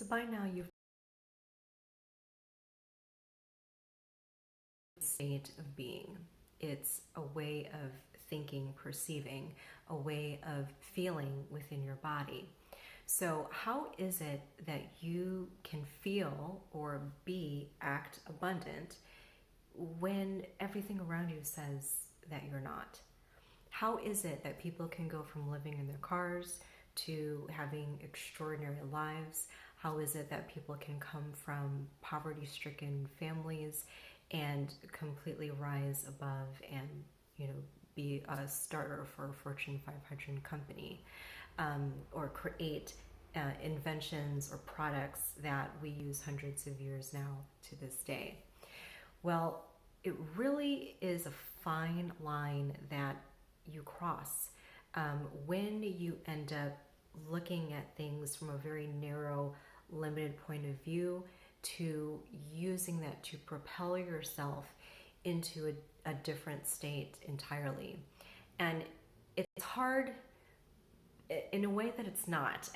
So by now you've state of being. It's a way of thinking, perceiving, a way of feeling within your body. So how is it that you can feel or act abundant when everything around you says that you're not? How is it that people can go from living in their cars to having extraordinary lives? How is it that people can come from poverty-stricken families and completely rise above and, be a starter for a Fortune 500 company, or create inventions or products that we use hundreds of years now to this day? Well, it really is a fine line that you cross when you end up looking at things from a very narrow, limited point of view to using that to propel yourself into a different state entirely. And it's hard in a way that it's not.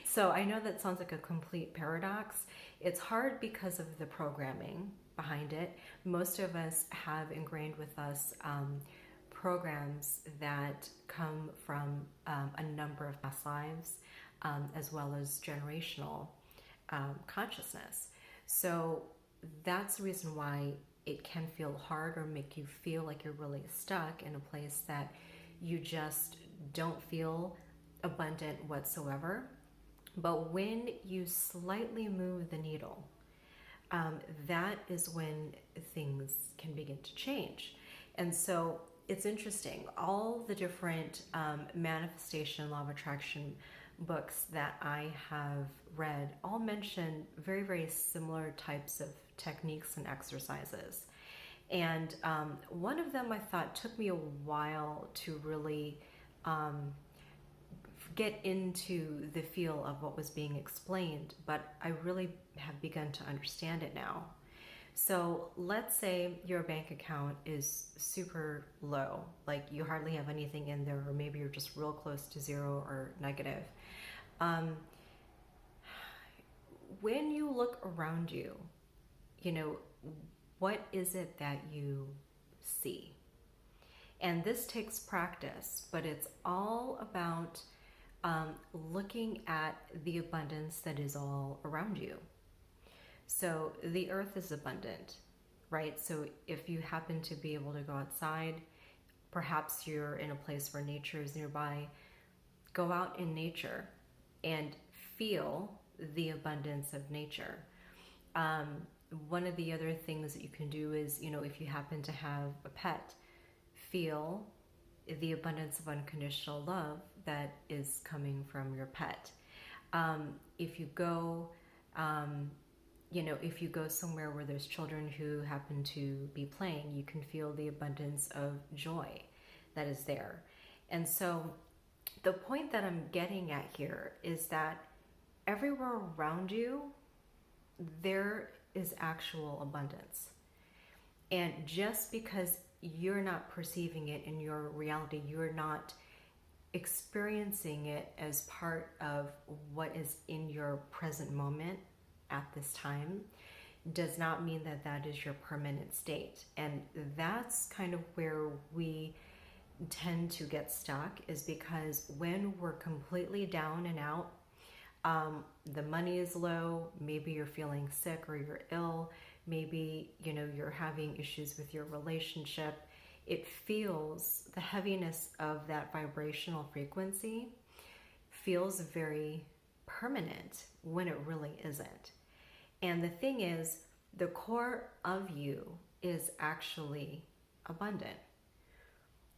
So I know that sounds like a complete paradox. It's hard because of the programming behind it. Most of us have ingrained with us programs that come from a number of past lives, as well as generational consciousness. So that's the reason why it can feel hard or make you feel like you're really stuck in a place that you just don't feel abundant whatsoever. But when you slightly move the needle, that is when things can begin to change. And so it's interesting, all the different manifestation, law of attraction books that I have read all mention very, very similar types of techniques and exercises. And one of them I thought took me a while to really get into the feel of what was being explained, but I really have begun to understand it now. So let's say your bank account is super low, like you hardly have anything in there, or maybe you're just real close to zero or negative. Um, when you look around you, you know, what is it that you see? And this takes practice, but it's all about looking at the abundance that is all around you. So the earth is abundant, right? So if you happen to be able to go outside, perhaps you're in a place where nature is nearby, go out in nature and feel the abundance of nature. One of the other things that you can do is, if you happen to have a pet, feel the abundance of unconditional love that is coming from your pet. If you go, if you go somewhere where there's children who happen to be playing, you can feel the abundance of joy that is there. And so the point that I'm getting at here is that everywhere around you, there is actual abundance. And just because you're not perceiving it in your reality, you're not experiencing it as part of what is in your present moment at this time, does not mean that that is your permanent state. And that's kind of where we tend to get stuck, is because when we're completely down and out, the money is low, maybe you're feeling sick or you're ill, maybe you're having issues with your relationship, it feels, the heaviness of that vibrational frequency feels very permanent when it really isn't. And the thing is, the core of you is actually abundant.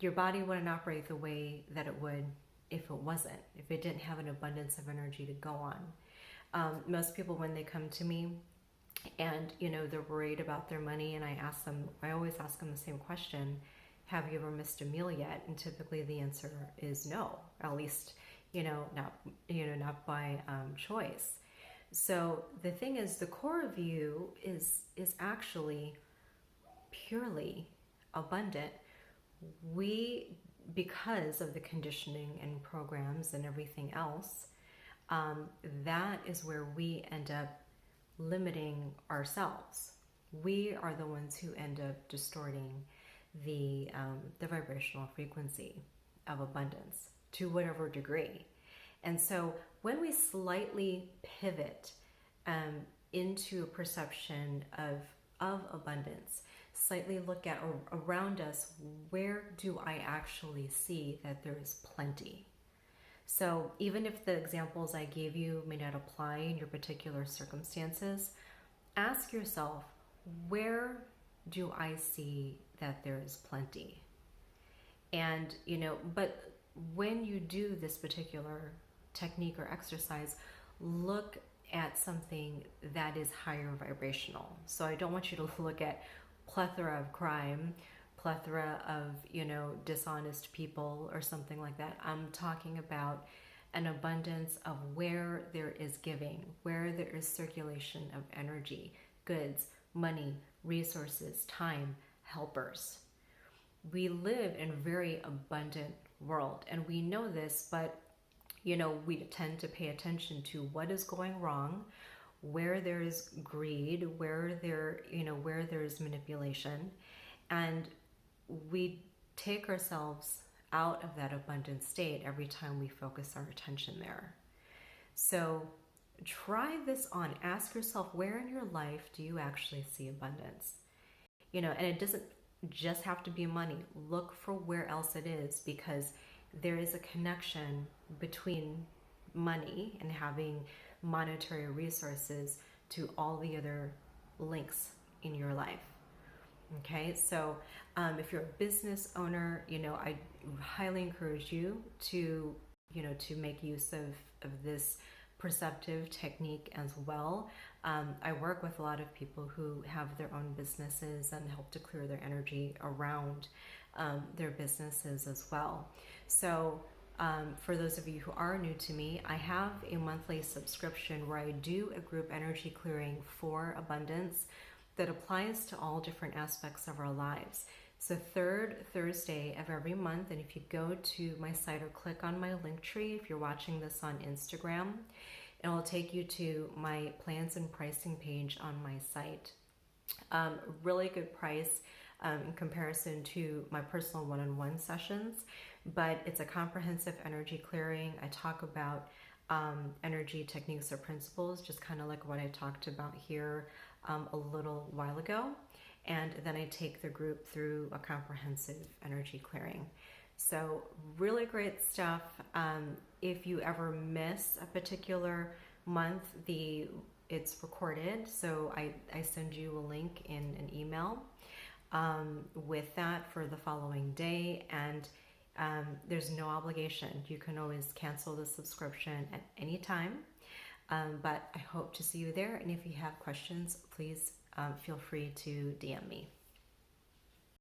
Your body wouldn't operate the way that it would if it wasn't, if it didn't have an abundance of energy to go on. Most people, when they come to me and they're worried about their money, and I always ask them the same question: have you ever missed a meal yet? And typically the answer is no, at least not by choice. So the thing is, the core of you is actually purely abundant. We, because of the conditioning and programs and everything else, that is where we end up limiting ourselves. We are the ones who end up distorting the vibrational frequency of abundance to whatever degree. And so when we slightly pivot into a perception of abundance, slightly look at around us, where do I actually see that there is plenty? So even if the examples I gave you may not apply in your particular circumstances, ask yourself, where do I see that there is plenty? And, but when you do this particular technique or exercise, look at something that is higher vibrational. So I don't want you to look at plethora of crime, plethora of, dishonest people or something like that. I'm talking about an abundance of where there is giving, where there is circulation of energy, goods, money, resources, time, helpers. We live in a very abundant world, and we know this, but we tend to pay attention to what is going wrong, where there's greed, where there's manipulation, and we take ourselves out of that abundant state every time we focus our attention there. So try this on. Ask yourself, where in your life do you actually see abundance? And it doesn't just have to be money. Look for where else it is, because there is a connection between money and having monetary resources to all the other links in your life. Okay, so if you're a business owner, I highly encourage you to make use of this perceptive technique as well. I work with a lot of people who have their own businesses and help to clear their energy around their businesses as well. So for those of you who are new to me, I have a monthly subscription where I do a group energy clearing for abundance that applies to all different aspects of our lives. So third Thursday of every month, and if you go to my site or click on my link tree, if you're watching this on Instagram, it will take you to my plans and pricing page on my site. Really good price in comparison to my personal one-on-one sessions, but it's a comprehensive energy clearing. I talk about energy techniques or principles, just kind of like what I talked about here a little while ago. And then I take the group through a comprehensive energy clearing. So really great stuff. If you ever miss a particular month, it's recorded. So I send you a link in an email with that for the following day. And there's no obligation. You can always cancel the subscription at any time. But I hope to see you there. And if you have questions, please feel free to DM me.